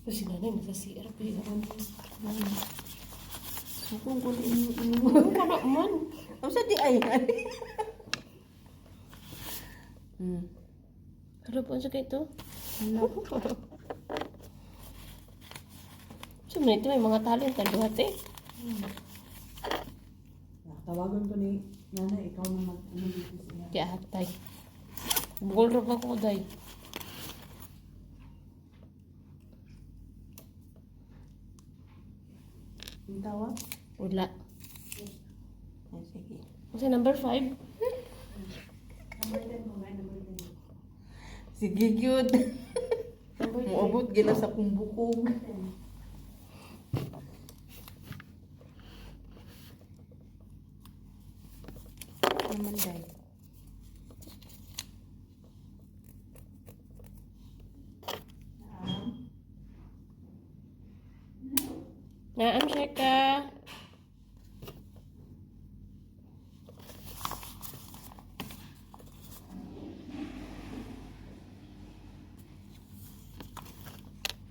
Kasi nanay, nasa CR pa yun. Sukong ko ini Ano ka na man? Ang sa di ay. Ano po sa ito? Ano? So, ito may mga talent na duhate. Tawagan ko ni nanay, ikaw na mag-ano dito siya. Kaya hatay. Bugol ra ba ko, day? Ang tawag? Wala. Ay, sige. Kasi number 5? Number 10 mo, number 10. Sige, cute. Muabot gila sa kumbukog. Naman, day. Naam siya ka.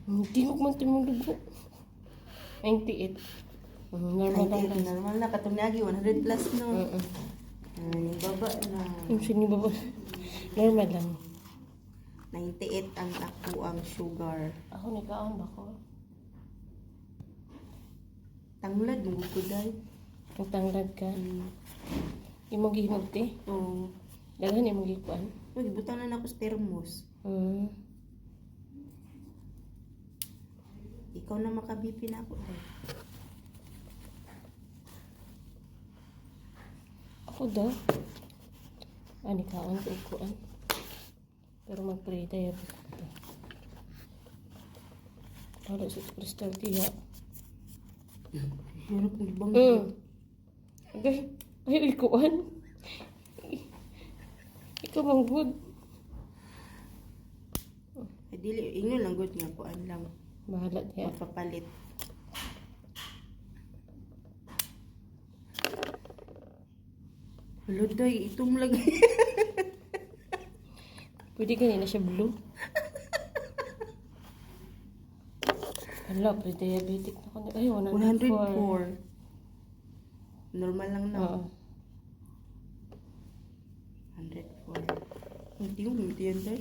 Hindi mo man timong dugo. 98. Normal lang lang. Normal na, katong nagi, 100 plus, no? Ay, baba na. Yung sini ba ba? Normal lang. 98 ang ako ang sugar. Ako ni kaon ba ko? Tanglad, mugukuday. Ang tanglad ka. Imong gihinog te. Oo. Daghan imong gikuan. Uy, butang na ako sa thermos. Ikaw na makabipi na ako. Day. Ako daw. Ani kaon ko kuan. Pero mag-pray tayo. Para sa kristal tiya. Hirap ng ibang Okay. Ay, kuan. Ikaw mang good. Ay, dili, inyo lang good nga kuan lang. Bahala niya. Magpapalit. Hello, day. Itong lagi. Pwede ganyan na siya blue. Hala, pre-diabetic na ko. Ay, 104. 104. Normal lang na. Oo. 104. Hindi mo gamitin yan, day.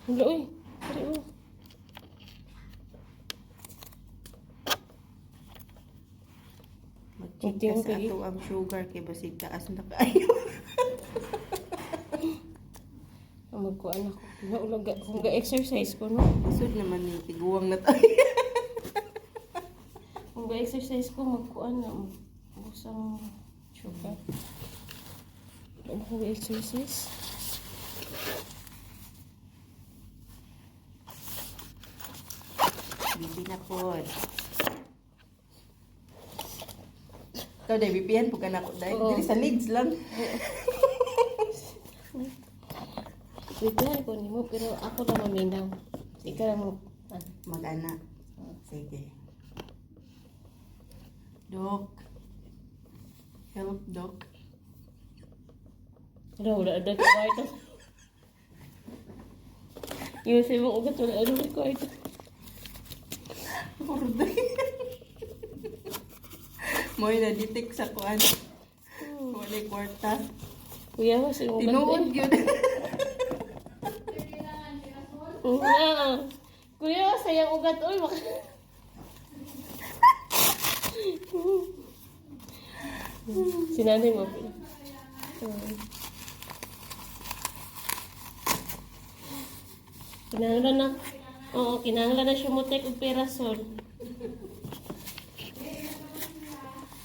Hala, uy. Pari, oh. Mag-check Hindi ka mo sa kay- ato ang sugar kay basig taas na kaayo. Magkuan ako. Naulaga. Kung ga-exercise ko, no? Isod naman ni tiguwang na tayo. Kung ga-exercise ko, magkuan na. Busang sugar. Ano ko ga-exercise? Bibi na po. Ikaw, day, bipihan po ka na ako, day. Oo. Dili sa legs lang. Pwede ko ni mo, pero ako na maminaw. Ikaw na mo. Mag-ana. Sige. Dok. Help, Dok. Wala ada ko ito. Yung sabi mo ugat, wala ada ko ito. Urday. Mo'y na-detect sa kuan. Wala kwarta. Kuya, mas yung ugat. Tinuod yun. Kuya, sayang ugat. Uy, sinanay mo. Kinahanglan na. Oo, kinahanglan na siya mo take og perasol.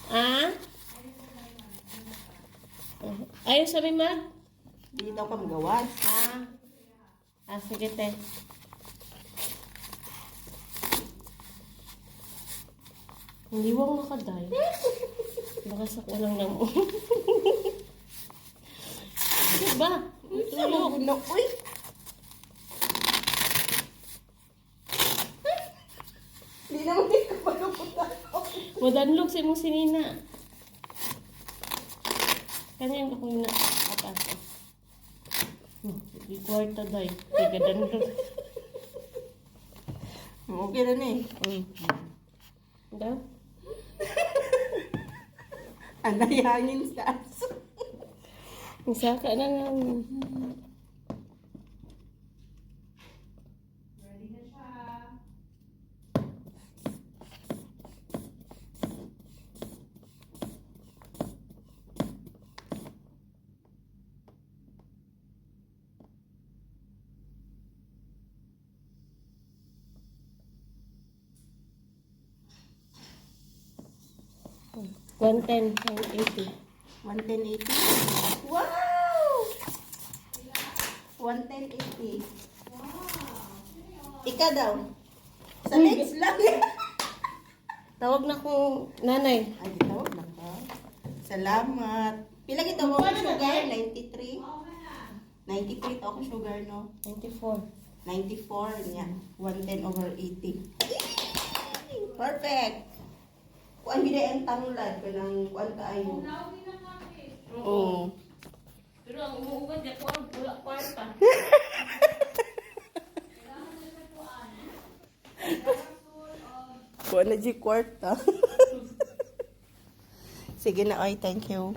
Ah? Ayaw sabi mag? Hindi daw ka magawas. Sige te. Hindi wang nakaday. Baka sa kulang na mo. Diba? Tulog. No, uy. Hindi naman ikaw pagkapunta ko. Modanlog sa imong sinina. Kanyan ako yung atas. Di kwarta day. Tiga danlog. Okay na eh. Daw? Anay hangin sa aso. Isaka na nga. Hmm. 110, 180. 110.80. Wow! 110.80. Ika daw. Sa legs lang. Tawag na kong nanay. Ay, tawag na ka. Salamat. Pila kita mo ako sugar? 93? 93 to ako sugar, no? 94. 94 niya. 110/80. Perfect. Kuan gid ang tanglad kanang kuan kaayo. Oo. Pero ang umuugad niya ko ang pula kwarta. Kuan na di kwarta. Sige na, ay, thank you.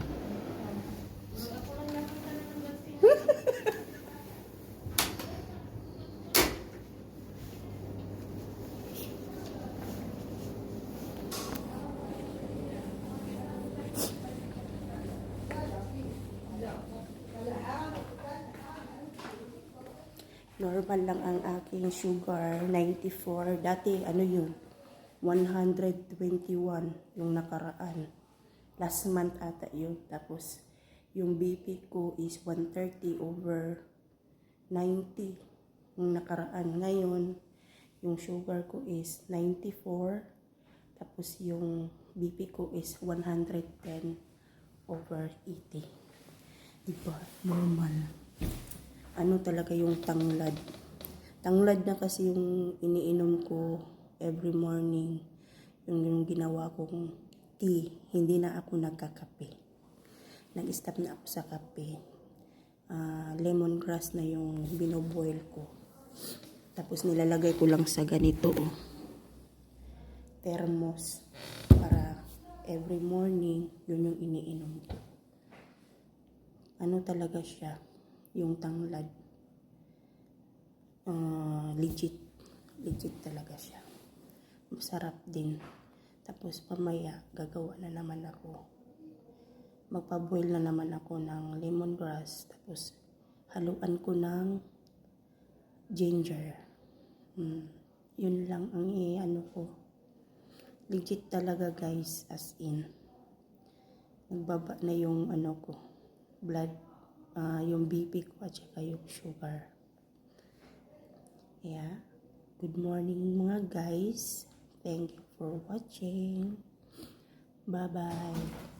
Normal lang ang aking sugar, 94. Dati, ano yun? 121 yung nakaraan. Last month ata yun. Tapos, yung BP ko is 130/90 yung nakaraan. Ngayon, yung sugar ko is 94. Tapos, yung BP ko is 110/80. Diba? Normal. Ano talaga yung tanglad. Tanglad na kasi yung iniinom ko every morning. Yung ginawa kong tea. Hindi na ako nagkakape. Nag-stop na ako sa kape. Lemongrass na yung binoboil ko. Tapos nilalagay ko lang sa ganito. Thermos. Para every morning, yun yung iniinom ko. Ano talaga siya? Yung tanglad. Legit talaga siya. Masarap din. Tapos pamaya gagawa na naman ako. Magpaboil na naman ako ng lemongrass. Tapos haluan ko ng ginger. Yun lang ang ano ko. Legit talaga guys, as in. Nagbaba na yung ano ko, blood. Yung BP ko at saka yung sugar. Yeah. Good morning mga guys. Thank you for watching. Bye-bye.